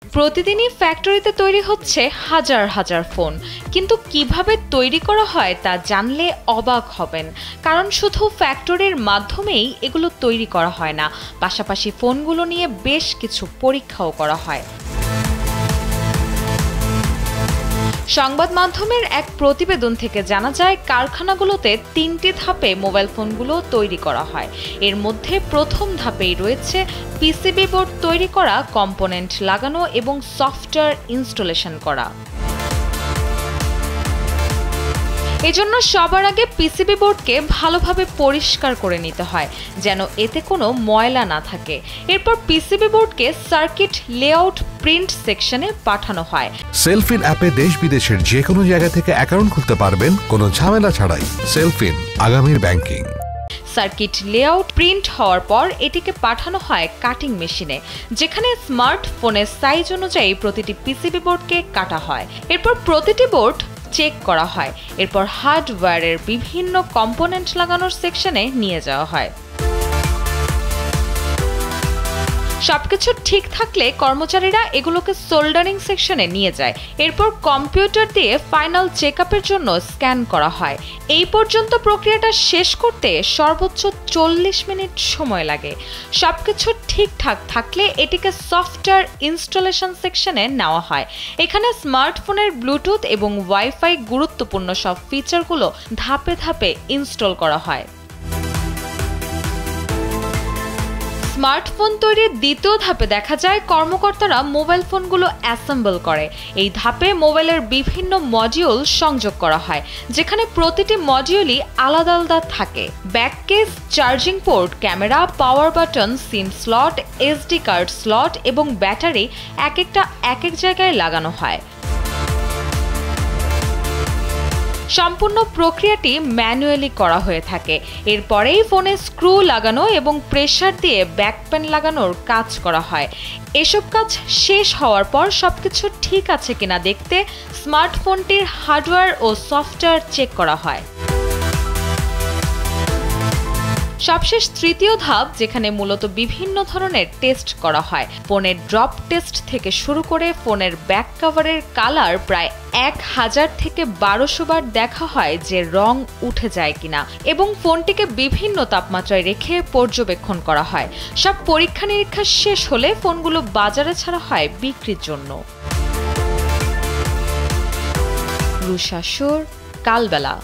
প্রতিদিনই ফ্যাক্টরিতে তৈরি হচ্ছে হাজার হাজার ফোন, কিন্তু কিভাবে তৈরি করা হয় তা জানলে অবাক হবেন। কারণ শুধু ফ্যাক্টরির মাধ্যমেই এগুলো তৈরি করা হয় না, পাশাপাশি ফোনগুলো নিয়ে বেশ কিছু পরীক্ষাও করা হয়। সংবাদ মাধ্যমের এক প্রতিবেদন থেকে জানা যায়, কারখানাগুলোতে ৩টি ধাপে মোবাইল ফোনগুলো তৈরি করা হয়। এর মধ্যে প্রথম ধাপেই রয়েছে পিসিবি বোর্ড তৈরি করা, কম্পোনেন্ট লাগানো এবং সফটওয়্যার ইনস্টলেশন করা। এজন্য সবার আগে পিসিবি বোর্ডকে ভালোভাবে পরিষ্কার করে নিতে হয়, যেন এতে কোনো ময়লা না থাকে। এরপর পিসিবি বোর্ডকে সার্কিট লেআউট প্রিন্ট সেকশনে পাঠানো হয়। সেলফিন অ্যাপে দেশ বিদেশের যে কোনো জায়গা থেকে অ্যাকাউন্ট খুলতে পারবেন কোনো ঝামেলা ছাড়াই। সেলফিন, আগামীর ব্যাংকিং। সার্কিট লেআউট প্রিন্ট হওয়ার পর এটিকে পাঠানো হয় কাটিং মেশিনে, যেখানে স্মার্টফোনের সাইজ অনুযায়ী প্রতিটি পিসিবি বোর্ডকে কাটা হয়। এরপর প্রতিটি বোর্ড চেক করা হয়। এরপর হার্ডওয়্যারের বিভিন্ন কম্পোনেন্ট লাগানোর সেকশনে নিয়ে যাওয়া হয়। সবকিছু ঠিক থাকলে কর্মচারীরা এগুলোকে সোল্ডারিং সেকশনে নিয়ে যায়। এরপর কম্পিউটার দিয়ে ফাইনাল চেকআপের জন্য স্ক্যান করা হয়। এই পর্যন্ত প্রক্রিয়াটা শেষ করতে সর্বোচ্চ 40 মিনিট সময় লাগে। সবকিছু ঠিকঠাক থাকলে এটিকে সফটওয়্যার ইনস্টলেশন সেকশনে নেওয়া হয়। এখানে স্মার্টফোনের ব্লুটুথ এবং ওয়াইফাই গুরুত্বপূর্ণ সব ফিচারগুলো ধাপে ধাপে ইনস্টল করা হয়। স্মার্টফোন তৈরির দ্বিতীয় ধাপে দেখা যায়, কর্মকর্তারা মোবাইল ফোনগুলো অ্যাসেম্বল করে। এই ধাপে মোবাইলের বিভিন্ন মডিউল সংযোগ করা হয়, যেখানে প্রতিটি মডিউলই আলাদা আলাদা থাকে। Back case, charging port, camera, power button, সিম স্লট, এসডি কার্ড স্লট এবং ব্যাটারি এক এক জায়গায় লাগানো হয়। সম্পূর্ণ প্রক্রিয়াটি ম্যানুয়ালি করা হয়ে থাকে। এরপরেই ফোনে স্ক্রু লাগানো এবং প্রেসার দিয়ে ব্যাকপ্যান লাগানোর কাজ করা হয়। এসব কাজ শেষ হওয়ার পর সবকিছু ঠিক আছে কিনা দেখতে স্মার্টফোনটির হার্ডওয়্যার ও সফটওয়্যার চেক করা হয়। সবশেষ তৃতীয় ধাপ, যেখানে মূলত বিভিন্ন ধরনের টেস্ট করা হয়। ফোনের ড্রপ টেস্ট থেকে শুরু করে ফোনের ব্যাক কভারের কালার প্রায় 1000 থেকে 1200 বার দেখা হয় যে রং উঠে যায় কিনা, এবং ফোনটিকে বিভিন্ন তাপমাত্রায় রেখে পর্যবেক্ষণ করা হয়। সব পরীক্ষা নিরীক্ষা শেষ হলে ফোনগুলো বাজারে ছাড়া হয় বিক্রির জন্য। রুশা সুর, কালবেলা।